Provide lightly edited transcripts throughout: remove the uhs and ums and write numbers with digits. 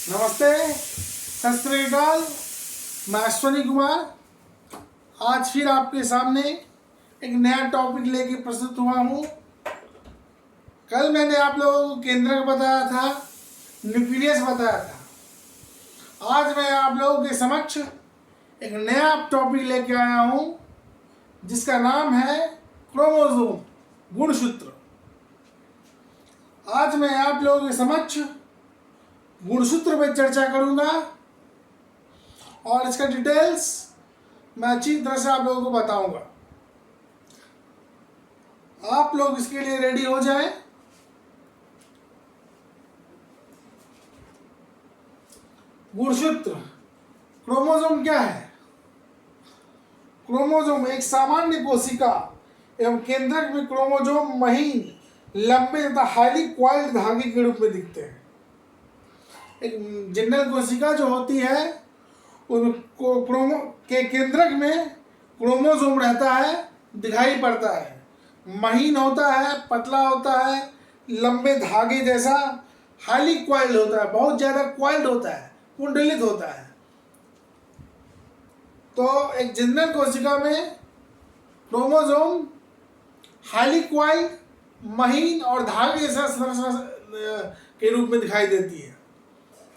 नमस्ते, सत श्री अकाल। मैं अश्वनी कुमार आज फिर आपके सामने एक नया टॉपिक लेके प्रस्तुत हुआ हूँ। कल मैंने आप लोगों को केंद्रक बताया था, न्यूक्लियस बताया था। आज मैं आप लोगों के समक्ष एक नया टॉपिक लेके आया हूँ जिसका नाम है क्रोमोसोम, गुणसूत्र। आज मैं आप लोगों के समक्ष गुणसूत्र पर चर्चा करूंगा और इसका डिटेल्स मैं अच्छी तरह से आप लोगों को बताऊंगा। आप लोग इसके लिए रेडी हो जाएं। गुणसूत्र, क्रोमोसोम क्या है? क्रोमोसोम एक सामान्य कोशिका एवं केंद्रक में क्रोमोसोम महीन, लंबे तथा हाईली क्वाइल्ड धागे के रूप में दिखते हैं। एक जनरल कोशिका जो होती है क्रोमो के केंद्रक में क्रोमोसोम रहता है, दिखाई पड़ता है, महीन होता है, पतला होता है, लंबे धागे जैसा, हाईली क्वाइल्ड होता है, बहुत ज़्यादा क्वाइल्ड होता है, कुंडलित होता है। तो एक जनरल कोशिका में क्रोमोसोम हाईली क्वाइल्ड, महीन और धागे जैसा संरचना के रूप में दिखाई देती है।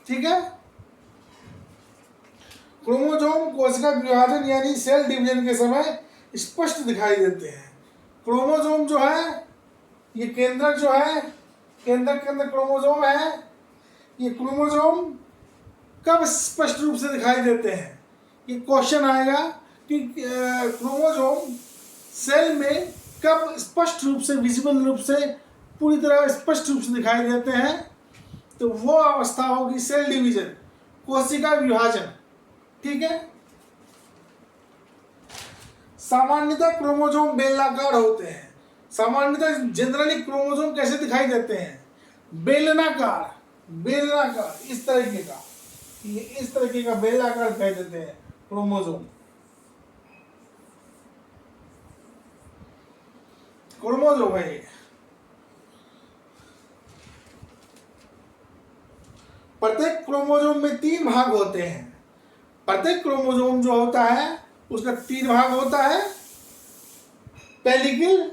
ठीक है। क्रोमोसोम कोशिका विभाजन यानी सेल डिवीजन के समय स्पष्ट दिखाई देते हैं। क्रोमोसोम जो है, ये केंद्रक जो है, केंद्रक के अंदर क्रोमोसोम है। ये क्रोमोसोम कब स्पष्ट रूप से दिखाई देते हैं? ये क्वेश्चन आएगा कि क्रोमोसोम सेल में कब स्पष्ट रूप से, विजिबल रूप से, पूरी तरह स्पष्ट रूप से दिखाई देते हैं? तो वो अवस्था होगी सेल डिवीजन, कोशिका विभाजन। ठीक है। सामान्यतः क्रोमोसोम बेलनाकार होते हैं। सामान्यतः जनरली क्रोमोसोम कैसे दिखाई देते हैं? बेलनाकार, बेलनाकार, इस तरीके का, ये इस तरीके का बेलनाकार दिखाई देते हैं क्रोमोसोम। क्रोमोसोम है ये। प्रत्येक क्रोमोसोम में 3 भाग होते हैं। प्रत्येक क्रोमोसोम जो होता है उसका 3 भाग होता है, पेलिकल,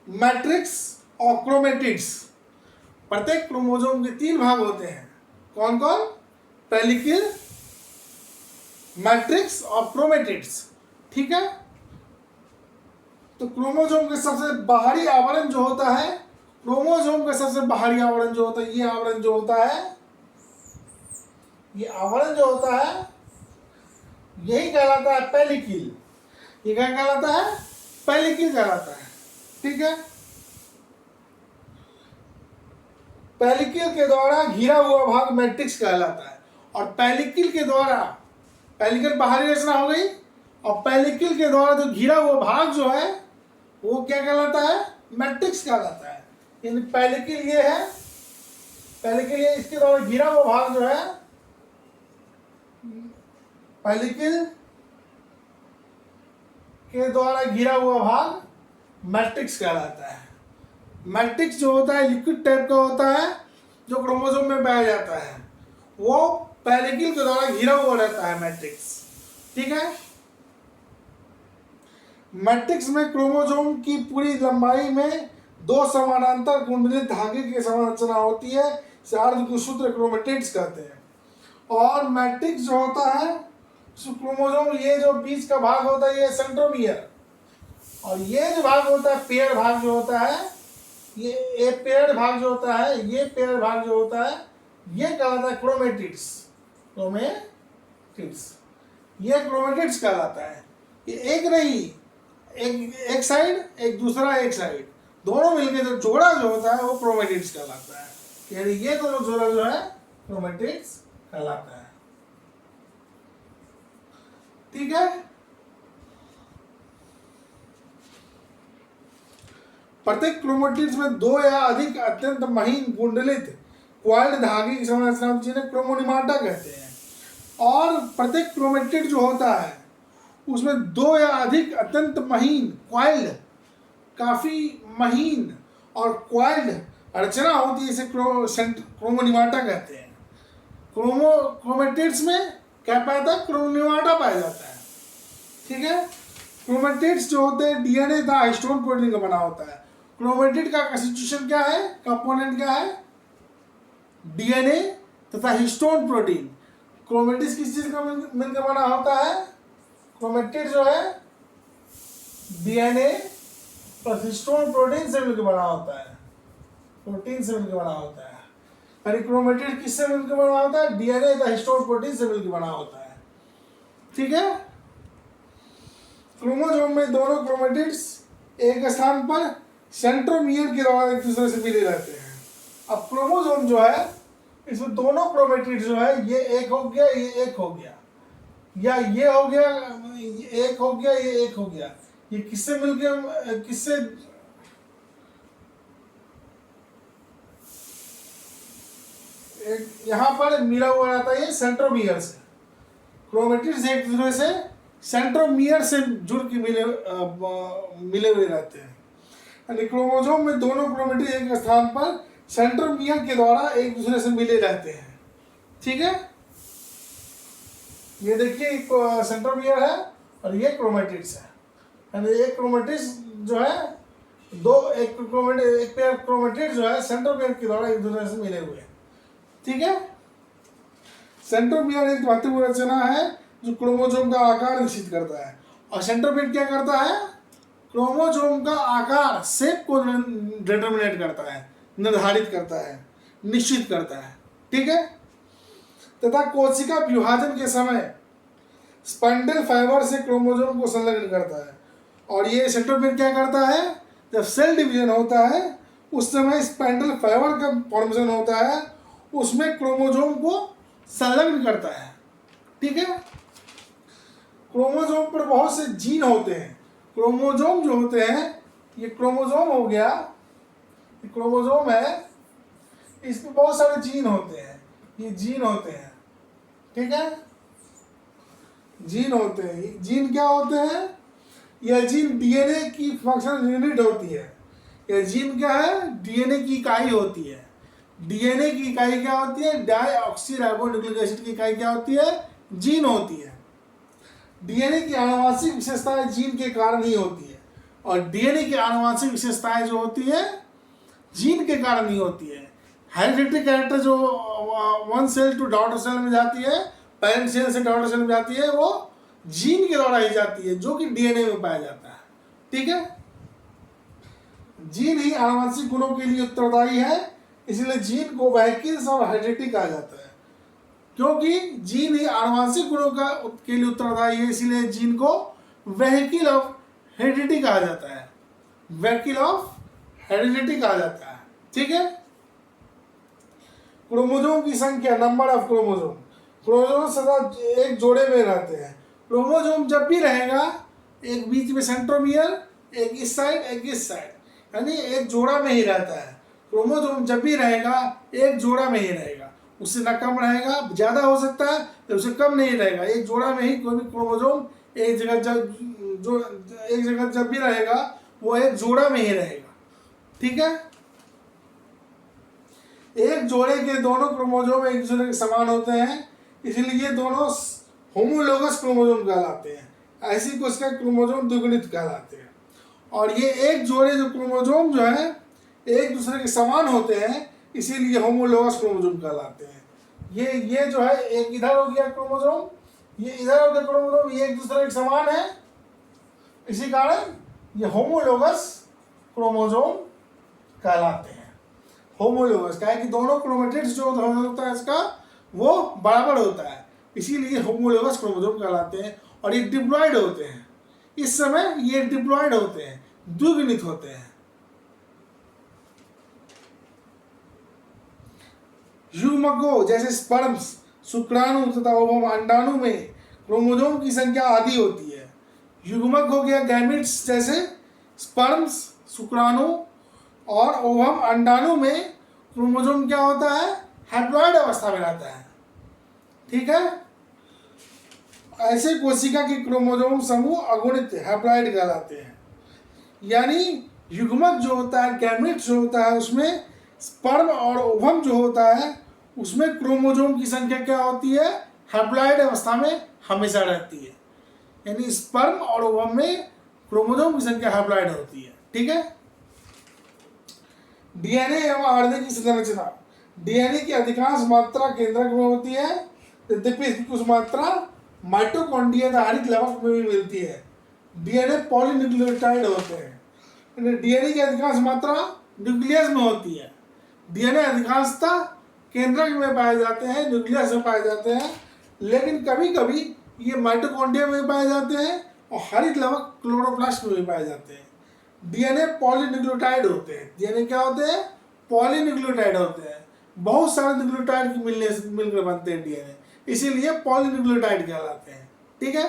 मैट्रिक्स और क्रोमेटिड्स। प्रत्येक क्रोमोसोम के 3 भाग होते हैं। कौन कौन? पेलिकल, मैट्रिक्स और क्रोमेटिड्स। ठीक है। तो क्रोमोसोम के सबसे बाहरी आवरण जो होता है, क्रोमोसोम का सबसे बाहरी आवरण जो होता है, ये आवरण जो होता है, ये आवरण जो होता है, यही कहलाता है पेलिकल। ये क्या कहलाता है? पेलिकल कहलाता है। ठीक है। पेलिकल के द्वारा घिरा हुआ भाग मैट्रिक्स कहलाता है। और पेलिकल के द्वारा, पेलिकल बाहरी रचना हो गई, और पेलिकल के द्वारा जो घिरा हुआ भाग जो है वो क्या कहलाता है? मैट्रिक्स कहलाता है। यानी पेलिकल ये है, पेलिकल ये, इसके द्वारा घिरा हुआ भाग जो है पेलिकल के द्वारा घिरा हुआ भाग मैट्रिक्स कहलाता है। मैट्रिक्स जो होता है लिक्विड टाइप का होता है, जो क्रोमोसोम में बह जाता है, वो पेलिकल के द्वारा घिरा हुआ रहता है, मैट्रिक्स। ठीक है। मैट्रिक्स में क्रोमोसोम की पूरी लंबाई में 2 समानांतर कुंडलित धागे की संरचना होती है, इसे अर्धगुणसूत्र क्रोमेटिड्स कहते हैं। और मैट्रिक्स जो होता है, क्रोमोसोम, ये जो बीच का भाग होता है ये सेंट्रोमियर, और ये जो भाग होता है, पेयर भाग जो होता है, ये पेयर भाग जो होता है, ये पेयर भाग जो होता है, ये कहलाता है क्रोमेटिड्स। क्रोमेटिड्स, ये क्रोमेटिड्स कहलाता है। ये एक नहीं, एक साइड, एक दूसरा एक साइड, दोनों मिलकर जो जोड़ा जो होता है वो क्रोमेटिड्स कहलाता है। यानी ये दोनों जोड़ा जो है क्रोमेटिड्स कहलाता है। ठीक है। प्रत्येक क्रोमेटिड्स में 2 या अधिक अत्यंत महीन कुंडलित क्वाइल्ड धागे की संरचना जिन्हें क्रोमोनिमाटा कहते हैं। और प्रत्येक क्रोमेटिड जो होता है उसमें 2 या अधिक अत्यंत महीन, क्वाइल्ड, काफी महीन और क्वाइल्ड रचना होती है, इसे क्रोमोनिमाटा कहते हैं। क्रोमेटिड्स में क्या पाया था, क्रोमेटिड पाया जाता है। ठीक है, क्रोमेटिड्स जो होते हैं डीएनए तथा हिस्टोन प्रोटीन का बना होता है। क्रोमेटिड का कंस्टिट्यूशन क्या है, कंपोनेंट क्या है, डीएनए तथा हिस्टोन प्रोटीन। क्रोमेटिड्स किस चीज का मिलकर बना होता है, क्रोमेटिड जो है डीएनए प्लस हिस्टोन प्रोटीन से मिलकर बना होता है, प्रोटीन से मिलकर बना होता है। यानी क्रोमेटिड किससे मिलकर बना होता है, डीएनए तथा हिस्टोन प्रोटीन से मिलकर बना होता है। ठीक है, क्रोमोसोम में दोनों क्रोमेटिड्स एक स्थान पर सेंट्रोमियर के द्वारा एक दूसरे से मिले रहते हैं। अब क्रोमोसोम जो है इसमें दोनों क्रोमेटिड्स जो है ये एक हो गया, ये एक हो गया, या ये हो गया, ये एक हो गया, ये एक हो गया। ये किससे मिलकर, किससे, यहां पर मिला हुआ रहता है ये सेंट्रोमियर से। क्रोमेटिड्स एक दूसरे से सेंट्रोमियर से जुड़ के मिले हुए रहते हैं। यानी क्रोमोसोम में दोनों क्रोमेटिड एक स्थान पर सेंट्रोमियर के द्वारा एक दूसरे से मिले रहते हैं। ठीक है, ये देखिए सेंट्रोमियर है और ये क्रोमेटिड्स है। यानी एक क्रोमेटिड्स जो है एक पेयर क्रोमेटिड जो है सेंट्रोमियर के द्वारा एक दूसरे से मिले हुए हैं। ठीक है, सेंट्रोमियर एक महत्वपूर्ण रचना है जो क्रोमोसोम का आकार निश्चित करता है। और सेंट्रोमियर क्या करता है, क्रोमोसोम का आकार, शेप को डिटरमिनेट करता है, निर्धारित करता है, निश्चित करता है। ठीक है, तथा कोशिका विभाजन के समय स्पाइंडल फाइबर से क्रोमोसोम को संलग्न करता है। और ये सेंट्रोमियर क्या करता है, जब सेल डिवीजन होता है उस समय स्पाइंडल फाइबर का फॉर्मेशन होता है, उसमें क्रोमोसोम को संलग्न करता है। ठीक है, क्रोमोसोम पर बहुत से जीन होते हैं। क्रोमोसोम जो होते हैं, ये क्रोमोसोम हो गया, ये क्रोमोसोम है, इसमें बहुत सारे जीन होते हैं, ये जीन होते हैं। ठीक है, जीन होते हैं। जीन क्या होते हैं, यह जीन डीएनए की फंक्शनल यूनिट होती है। यह जीन क्या है, डीएनए की इकाई होती है। डीएनए की इकाई क्या होती है, डाईऑक्सीराइबोन्यूक्लिक एसिड की इकाई क्या होती है, जीन होती है। डीएनए की आनुवंशिक विशेषताएं जीन के कारण ही होती है, और डीएनए की आनुवंशिक विशेषताएं जो होती है जीन के कारण ही होती है। हेरिडिटरी कैरेक्टर जो one cell to daughter cell में जाती है, पेरेंट सेल से डॉटर सेल में जाती है, वो जीन के द्वारा ही जाती है, जो कि डीएनए में पाया जाता है। ठीक है, जीन ही आनुवंशिक गुणों के लिए उत्तरदायी है, इसलिए जीन को वेहिकल्स और हेरिडिटी कहा जाता है। क्योंकि जीन ही आनुवंशिक गुणों के लिए उत्तरदायी है, इसीलिए जीन को वेहिकल ऑफ हेरिडिटी कहा जाता है, वेहिकल ऑफ हेरिडिटी कहा जाता है। ठीक है, क्रोमोसोम की संख्या, नंबर ऑफ क्रोमोसोम। क्रोमोसोम सदा एक जोड़े में रहते हैं। क्रोमोसोम जब भी रहेगा, एक बीच में सेंट्रोमियर, एक इस साइड एक इस साइड, यानी एक जोड़ा में ही रहता है। क्रोमोसोम जब भी रहेगा एक जोड़ा में ही रहेगा, उससे ना कम रहेगा, ज़्यादा हो सकता है तो उससे कम नहीं रहेगा। एक जोड़ा में ही कोई भी क्रोमोसोम एक जगह जब भी रहेगा वो एक जोड़ा में ही रहेगा। ठीक है, एक जोड़े के दोनों क्रोमोसोम एक दूसरे के समान होते हैं, इसलिए ये दोनों होमोलोगस क्रोमोसोम कहलाते हैं। ऐसी कोशिका क्रोमोसोम द्विगुणित कहलाते हैं। और ये एक जोड़े जो क्रोमोसोम जो है एक दूसरे के समान होते हैं, इसीलिए होमोलोगस क्रोमोसोम कहलाते हैं। ये जो है, एक इधर हो गया क्रोमोसोम, ये इधर हो गया क्रोमोसोम, ये एक दूसरे के समान है, इसी कारण ये होमोलोगस क्रोमोसोम कहलाते हैं। होमोलोगस क्या है कि दोनों क्रोमेटिड्स जो होता है इसका वो बराबर होता है, इसीलिए होमोलोगस क्रोमोसोम कहलाते हैं। और ये डिप्लॉयड होते हैं, इस समय ये डिप्लॉयड होते हैं, द्विगुणित होते हैं। युग्मकों जैसे स्पर्म्स, शुक्राणु तथा ओवम, अंडाणु में क्रोमोसोम की संख्या आधी होती है। युग्मक हो गया गैमेट्स जैसे स्पर्म्स, शुक्राणु और ओवम, अंडाणु में क्रोमोसोम क्या होता है, हैप्लॉयड अवस्था में रहता है। ठीक है, ऐसे कोशिका के क्रोमोसोम समूह अगुणित हैप्लॉयड कहलाते हैं। यानी युग्मक जो होता है, गैमेट जो होता है, उसमें स्पर्म और ओवम जो होता है उसमें क्रोमोसोम की संख्या क्या होती है, हैप्लॉइड अवस्था में हमेशा रहती है, यानी स्पर्म और ओवम में क्रोमोसोम की संख्या हैप्लॉइड होती है। ठीक है। डीएनए एवं आरएनए की संरचना, डीएनए की अधिकांश मात्रा केंद्रक में होती है, यद्यपि इसकी कुछ मात्रा माइटोकॉन्ड्रिया आधारित लवक में भी मिलती है। डीएनए पॉलीन्यूक्लियोटाइड होते हैं। डीएनए की अधिकांश मात्रा न्यूक्लियस में होती है। डीएनए अधिकांशतः केंद्रक में पाए जाते हैं, न्यूक्लियस में पाए जाते हैं, लेकिन कभी कभी ये माइटोकॉन्ड्रिया में पाए जाते हैं और हरित लवक क्लोरोप्लास्ट में भी पाए जाते हैं। डीएनए पॉलीन्यूक्लियोटाइड होते हैं। डीएनए क्या होते हैं, पॉलीन्यूक्लियोटाइड होते हैं। बहुत सारे न्यूक्लियोटाइड मिलकर बनते हैं डीएनए, इसीलिए पॉलीन्यूक्लियोटाइड कहलाते हैं। ठीक है।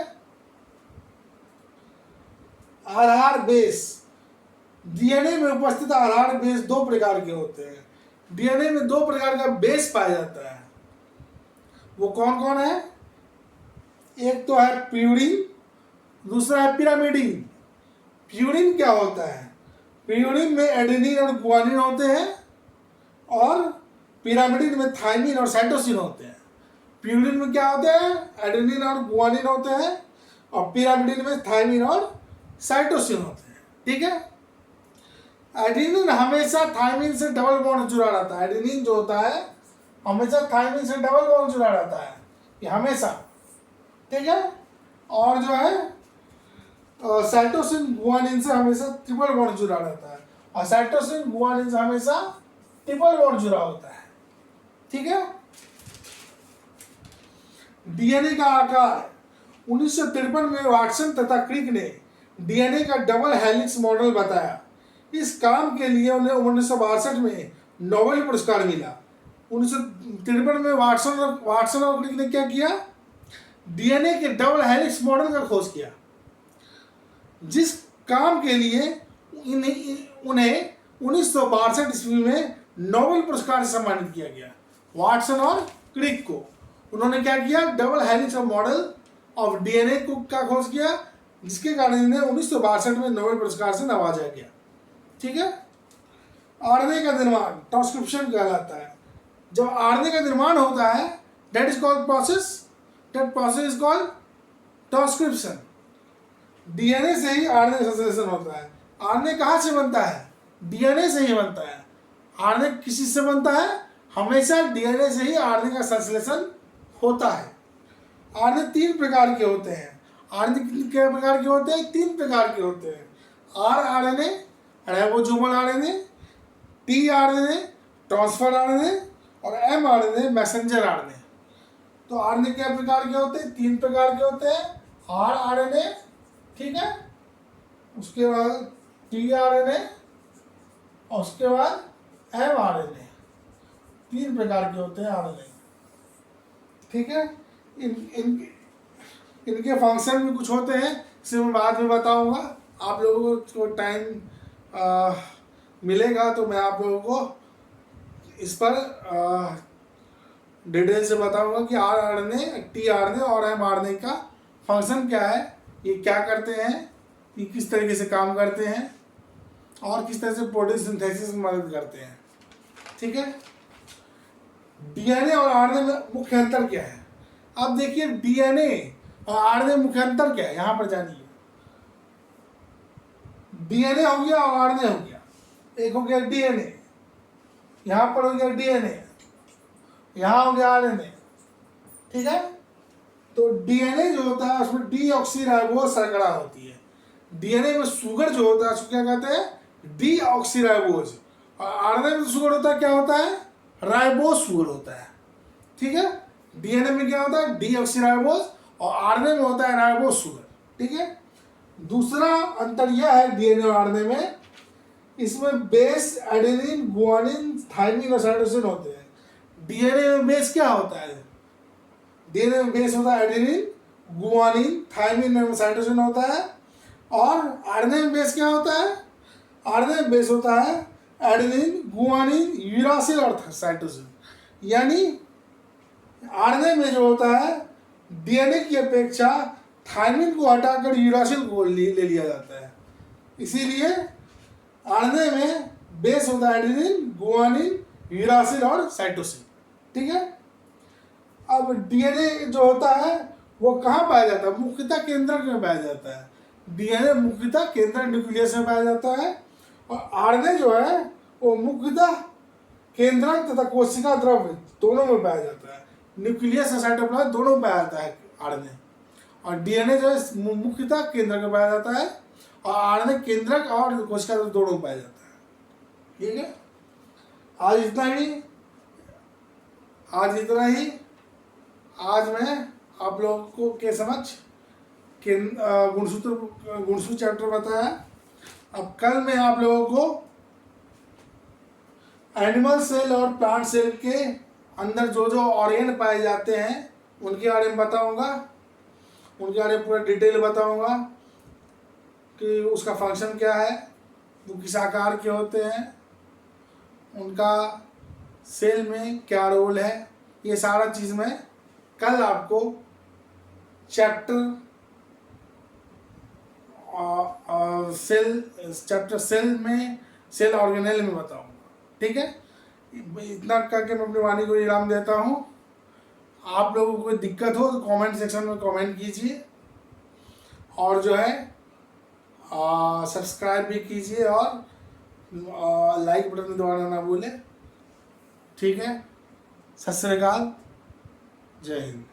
आधार बेस, डीएनए में उपस्थित आधार बेस दो प्रकार के होते हैं। डीएनए में दो प्रकार का बेस पाया जाता है। वो कौन कौन है, एक तो है प्यूरिन, दूसरा है पिरामिडिन। प्यूरिन क्या होता है, प्यूरिन में एडेनिन और गुआनिन होते हैं और पिरामिडिन में थाइमिन और साइटोसिन होते हैं। प्यूरिन में क्या होते हैं, एडेनिन और गुआनिन होते हैं और पिरामिडिन में थाइमिन और साइटोसिन होते हैं। ठीक है। एडेनिन हमेशा थाइमिन से डबल बॉन्ड जुड़ा रहता है। एडेनिन जो होता है हमेशा थाइमिन से डबल बॉन्ड जुड़ा रहता है, ये हमेशा। ठीक है। और जो है साइटोसिन गुआनिन से हमेशा ट्रिपल बॉन्ड जुड़ा रहता है और साइटोसिन गुआनिन से हमेशा ट्रिपल बॉन्ड जुड़ा होता है। ठीक है। डीएनए का आकार, 1953 में वाटसन तथा क्रिक ने डीएनए का डबल हेलिक्स मॉडल बताया। इस काम के लिए उन्हें 1962 में नोबेल पुरस्कार मिला। 1953 में वाटसन और क्रिक ने क्या किया, डीएनए के डबल हेलिक्स मॉडल का खोज किया, जिस काम के लिए उन्हें 1962 ईस्वी में नोबेल पुरस्कार से सम्मानित किया गया। वाटसन और क्रिक को उन्होंने क्या किया, double helix model of DNA को का खोज किया, जिसके कारण इन्हें 1962 में नोबेल पुरस्कार से नवाजा गया। ठीक है। आरएनए का निर्माण ट्रांसक्रिप्शन कहलाता है। जब आरएनए का निर्माण होता है, that is called process, that process is called transcription. DNA से ही आरएनए संश्लेषण होता है। आरएनए कहाँ से बनता है, डीएनए से ही बनता है। आरएनए किसी से बनता है, हमेशा डीएनए से ही आरएनए का संश्लेषण होता है। आरएनए 3 प्रकार के होते हैं। आरएनए कितने प्रकार के होते हैं, 3 प्रकार के होते हैं। RNA ribosomal RNA, tRNA transfer RNA और एमआरएनए मैसेंजर आरएनए। तो आरएनए क्या प्रकार के होते हैं, 3 प्रकार के होते हैं। आरएनए, ठीक है, उसके बाद टीआरएनए और उसके बाद एमआरएनए। 3 प्रकार के होते हैं आरएनए। ठीक है। इनके फंक्शन भी कुछ होते हैं, इसे मैं बाद में बताऊंगा। आप लोगों को टाइम मिलेगा तो मैं आप लोगों को इस पर डिटेल से बताऊंगा कि आरएनए, टीआरएनए और एमआरएनए का फंक्शन क्या है, ये क्या करते हैं, ये किस तरीके से काम करते हैं और किस तरह से प्रोटीन सिंथेसिस में मदद करते हैं। ठीक है। डीएनए और आरएनए में मुख्य अंतर क्या है, अब देखिए डीएनए और आरएनए मुख्य अंतर क्या है, यहां पर जानिए। डीएनए हो गया और आरएनए हो गया। एक हो गया डीएनए, यहां पर हो गया डीएनए, यहां हो गया आरएनए। ठीक है। तो डीएनए जो होता है उसमें डीऑक्सीराइबोज शर्करा होती है। डीएनए में शुगर जो होता है उसको क्या कहते हैं, डीऑक्सीराइबोज। और आरएनए में शुगर होता है, क्या होता है, राइबोज शुगर होता है। ठीक है। डीएनए में क्या होता है, डीऑक्सीराइबोज और आरएनए में होता है राइबोज शुगर। ठीक है। दूसरा अंतर यह है डीएनए और आरएनए में, इसमें बेस एडेनिन, गुआनिन, थाइमिन और साइटोसिन होते हैं। डीएनए में बेस क्या होता है, डीएनए में बेस होता है एडेनिन, गुआनिन, थाइमिन और साइटोसिन होता है। और आरएनए में बेस क्या होता है, आरएनए में बेस होता है एडेनिन, गुआनिन, यूरासिल और साइटोसिन। यानी आरएनए में जो होता है डीएनए की अपेक्षा थाइमिन को हटाकर यूरासिल को ले लिया जाता है। इसीलिए आरएनए में बेस होता है एडेनिन, गुआनिन, यूरासिल और साइटोसिन। ठीक है। अब डीएनए जो होता है वो कहाँ पाया जाता है? मुख्यतः केंद्रक में पाया जाता है। डीएनए मुख्यतः केंद्रक न्यूक्लियस में पाया जाता है, और आरएनए जो है वो मुख्यतः केंद्रक तथा कोशिका द्रव्य दोनों में पाया जाता है। न्यूक्लियस और साइटोप्लाज्म दोनों में पाया जाता है आरएनए, और डीएनए जो है मुख्यतः केंद्रक में पाया जाता है, और आरएनए केंद्रक और कोशिका द्रव्य दोनों में पाया जाता है। ठीक है, आज इतना ही। आज मैं आप लोगों को के समक्ष गुणसूत्र चैप्टर बताया। अब कल मैं आप लोगों को एनिमल सेल और प्लांट सेल के अंदर जो जो ऑर्गेन पाए जाते हैं उनके बारे में बताऊंगा, उनके बारे में पूरा डिटेल बताऊंगा कि उसका फंक्शन क्या है, वो किस आकार के होते हैं, उनका सेल में क्या रोल है। ये सारा चीज़ मैं कल आपको चैप्टर सेल ऑर्गेनेल में बताऊंगा। ठीक है, इतना करके मैं अपनी वाणी को विराम देता हूँ। आप लोगों को कोई दिक्कत हो तो कमेंट सेक्शन में कमेंट कीजिए, और जो है सब्सक्राइब भी कीजिए, और लाइक बटन दबाना ना भूलें। ठीक है, सत श्री अकाल, जय हिंद।